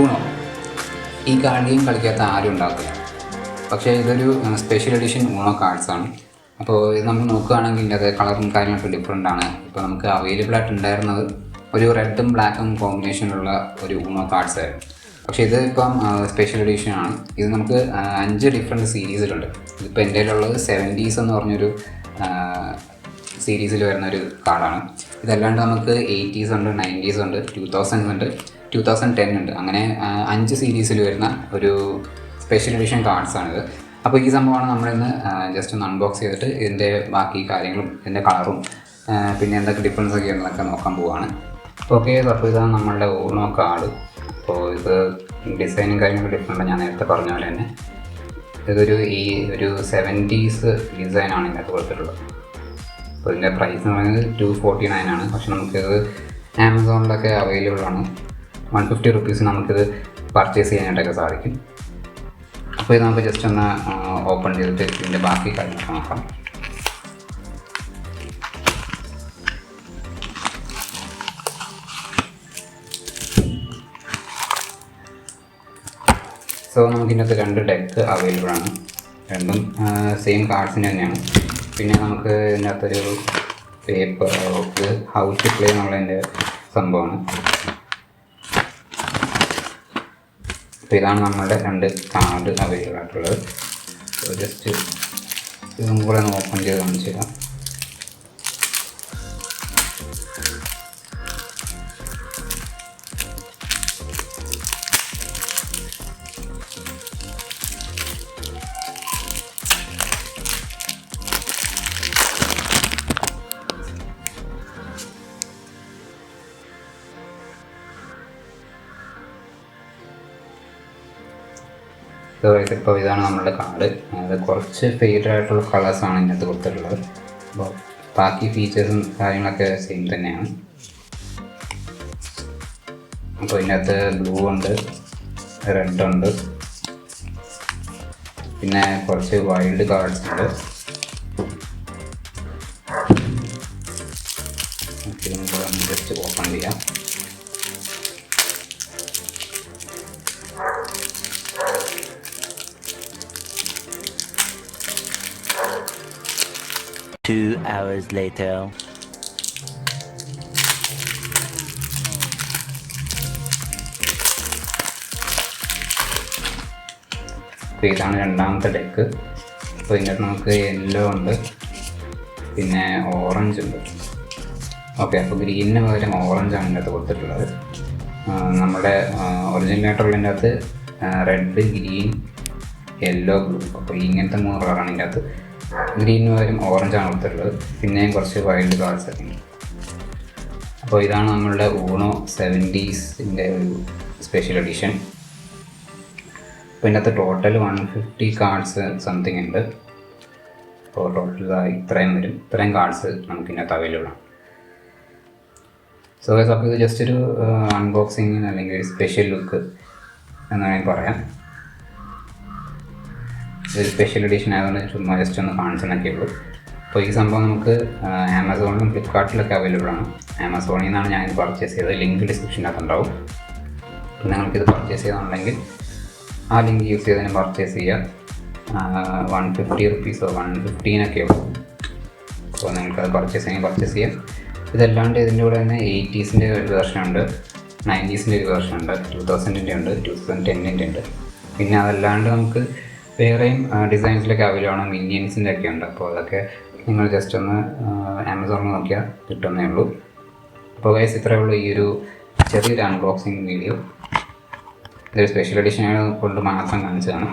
ഊണോ ഈ card game കളിക്കാത്ത ആരും ഉണ്ടാക്കില്ല. പക്ഷേ ഇതൊരു സ്പെഷ്യൽ എഡിഷൻ ഊണോ കാർഡ്സാണ്. അപ്പോൾ ഇത് നമ്മൾ നോക്കുകയാണെങ്കിൽ ഇതിൻ്റെ അത് കളറും കാര്യങ്ങളൊക്കെ ഡിഫറെൻ്റ് ആണ്. ഇപ്പോൾ നമുക്ക് അവൈലബിൾ ആയിട്ടുണ്ടായിരുന്നത് ഒരു റെഡും ബ്ലാക്കും കോമ്പിനേഷനിലുള്ള ഒരു ഊണോ കാർഡ്സ് ആയിരുന്നു. പക്ഷേ ഇത് ഇപ്പം സ്പെഷ്യൽ എഡിഷനാണ്. ഇത് നമുക്ക് 5 ഡിഫറെൻറ്റ് സീരീസിലുണ്ട്. ഇതിപ്പോൾ എൻ്റെ കയ്യിലുള്ളത് 70s എന്ന് പറഞ്ഞൊരു സീരീസിൽ വരുന്ന ഒരു കാർഡാണ്. ഇതല്ലാണ്ട് നമുക്ക് 80s ഉണ്ട്, 90s ഉണ്ട്, 2000 ഉണ്ട്, 2010 ഉണ്ട്. അങ്ങനെ 5 സീരീസിൽ വരുന്ന ഒരു സ്പെഷ്യൽ എഡിഷൻ കാർഡ്സാണിത്. അപ്പോൾ ഈ സംഭവമാണ് നമ്മളിന്ന് ജസ്റ്റ് ഒന്ന് അൺബോക്സ് ചെയ്തിട്ട് ഇതിൻ്റെ ബാക്കി കാര്യങ്ങളും ഇതിൻ്റെ കളറും പിന്നെ എന്തൊക്കെ ഡിഫറൻസ് ഒക്കെ ഉള്ളതൊക്കെ നോക്കാൻ പോവുകയാണ്. ഓക്കെ, അപ്പോൾ ഇതാണ് നമ്മളുടെ ഊണോ കാർഡ്. അപ്പോൾ ഇത് ഡിസൈനും കാര്യങ്ങളൊക്കെ ഡിഫറെൻ്റ്, ഞാൻ നേരത്തെ പറഞ്ഞ പോലെ തന്നെ ഇതൊരു ഒരു 70s ഡിസൈനാണ് ഇതിനകത്ത് കൊടുത്തിട്ടുള്ളത്. അപ്പോൾ ഇതിൻ്റെ പ്രൈസ് എന്ന് പറയുന്നത് 249 ആണ്. പക്ഷെ നമുക്കിത് ആമസോണിലൊക്കെ അവൈലബിൾ ആണ്. 150 റുപ്പീസ് നമുക്കിത് പർച്ചേസ് ചെയ്യാനായിട്ടൊക്കെ സാധിക്കും. അപ്പോൾ ഇത് നമുക്ക് ജസ്റ്റ് ഒന്ന് ഓപ്പൺ ചെയ്തിട്ട് ഇതിൻ്റെ ബാക്കി കാര്യങ്ങളൊക്കെ നോക്കാം. സോ നമുക്കിതിനകത്ത് 2 ഡെക്ക് അവൈലബിൾ ആണ്. രണ്ടും സെയിം കാർഡ്സിന് തന്നെയാണ്. പിന്നെ നമുക്ക് ഇതിനകത്തൊരു പേപ്പർ ഹൗ ടു പ്ലേ എന്നുള്ളതിൻ്റെ സംഭവമാണ്. അപ്പോൾ ഇതാണ് നമ്മളുടെ 2 കാർഡ് അവൈലബിൾ ആയിട്ടുള്ളത്. സോ ജസ്റ്റ് ഇതും കൂടെ ഒന്ന് ഓപ്പൺ ചെയ്ത് കാണിച്ചു തരാം. ഇപ്പോൾ ഇതാണ് നമ്മളുടെ കാർഡ്. അത് കുറച്ച് ഫെയ്ഡ് ആയിട്ടുള്ള കളേഴ്സാണ് ഇതിനകത്ത് കൊടുത്തിട്ടുള്ളത്. അപ്പോൾ ബാക്കി ഫീച്ചേഴ്സും കാര്യങ്ങളൊക്കെ സെയിം തന്നെയാണ്. അപ്പോൾ ഇതിനകത്ത് ബ്ലൂ ഉണ്ട്, റെഡ് ഉണ്ട്, പിന്നെ കുറച്ച് വൈൽഡ് കാർഡ്സ് ഉണ്ട്. ജസ്റ്റ് ഓപ്പൺ ചെയ്യാം. Two hours later. അപ്പോൾ ഇതാണ് രണ്ടാമത്തെ ഡെക്ക്. അപ്പോൾ ഇതിനകത്ത് നമുക്ക് യെല്ലോ ഉണ്ട്, പിന്നെ ഓറഞ്ച് ഉണ്ട്. ഓക്കെ, അപ്പോൾ ഗ്രീനിന് പകരം ഓറഞ്ചാണ് ഇതിനകത്ത് കൊടുത്തിട്ടുള്ളത്. നമ്മുടെ ഒറിജിനലായിട്ടുള്ളതിൻ്റെ അകത്ത് റെഡ്, ഗ്രീൻ, യെല്ലോ, ബ്ലൂ. അപ്പോൾ ഇങ്ങനത്തെ 3 കളറാണ് ഇതിൻ്റെ അകത്ത്. ഗ്രീനിന് പകരം ഓറഞ്ചാണ് കൊടുത്തിട്ടുള്ളത്. പിന്നെയും കുറച്ച് വൈൽഡ് കാർഡ്സ് ഒക്കെ ഉണ്ട്. അപ്പോൾ ഇതാണ് നമ്മളുടെ ഊണോ 70s-ൻ്റെ ഒരു സ്പെഷ്യൽ എഡിഷൻ. അപ്പോൾ ഇതിനകത്ത് ടോട്ടൽ 150 കാർഡ്സ് സംതിങ് ഉണ്ട്. അപ്പോൾ ടോട്ടൽ ഇത്രയും വരും. ഇത്രയും കാർഡ്സ് നമുക്ക് ഇതിനകത്ത് അവൈലബിൾ ആണ്. സോ അപ്പോൾ ഇത് ജസ്റ്റ് ഒരു അൺബോക്സിങ് അല്ലെങ്കിൽ ഒരു സ്പെഷ്യൽ ലുക്ക് എന്ന് വേണമെങ്കിൽ പറയാം. ഒരു സ്പെഷ്യൽ എഡിഷൻ ആയതുകൊണ്ട് ചുമ്മാ ജസ്റ്റ് ഒന്ന് കാണിച്ചെന്നൊക്കെ ഉള്ളൂ. അപ്പോൾ ഈ സംഭവം നമുക്ക് ആമസോണിലും ഫ്ലിപ്കാർട്ടിലൊക്കെ അവൈലബിൾ ആണ്. ആമസോണിൽ നിന്നാണ് ഞാനിത് പർച്ചേസ് ചെയ്തത്. ലിങ്ക് ഡിസ്ക്രിപ്ഷനകത്ത് ഉണ്ടാവും. പിന്നെ നിങ്ങൾക്കിത് പർച്ചേസ് ചെയ്യണമെന്നുണ്ടെങ്കിൽ ആ ലിങ്ക് യൂസ് ചെയ്ത് തന്നെ പർച്ചേസ് ചെയ്യുക. 150 റുപ്പീസോ 115 ഉള്ളൂ. അപ്പോൾ നിങ്ങൾക്കത് പർച്ചേസ് ചെയ്യാം. ഇതല്ലാണ്ട് ഇതിൻ്റെ കൂടെ തന്നെ 80s-ൻ്റെ ഒരു വെർഷനുണ്ട്, 90s-ൻ്റെ ഒരു വെർഷനുണ്ട്, 2000-ൻ്റെ ഉണ്ട്, 2010-ൻ്റെ ഉണ്ട്. പിന്നെ അതല്ലാണ്ട് നമുക്ക് വേറെയും ഡിസൈൻസിലൊക്കെ അവൈലബിൾ ആണ്. മിനിയൻസിൻ്റെ ഒക്കെ ഉണ്ട്. അപ്പോൾ അതൊക്കെ നിങ്ങൾ ജസ്റ്റ് ഒന്ന് ആമസോണിൽ നോക്കിയാൽ കിട്ടുന്നേ ഉള്ളൂ. അപ്പോൾ ഗൈസ്, ഇത്രയേ ഉള്ളൂ ഈ ഒരു ചെറിയൊരു അൺബോക്സിങ് വീഡിയോ. ഇതൊരു സ്പെഷ്യൽ എഡിഷൻ കൊണ്ട് മാത്രം കാണിച്ചതാണ്.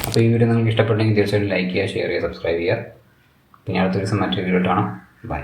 അപ്പോൾ ഈ വീഡിയോ നിങ്ങൾക്ക് ഇഷ്ടപ്പെട്ടെങ്കിൽ തീർച്ചയായിട്ടും ലൈക്ക് ചെയ്യുക, ഷെയർ ചെയ്യുക, സബ്സ്ക്രൈബ് ചെയ്യുക. പിന്നെ അടുത്ത ദിവസം മറ്റൊരു വീഡിയോ കാണാം. ബൈ.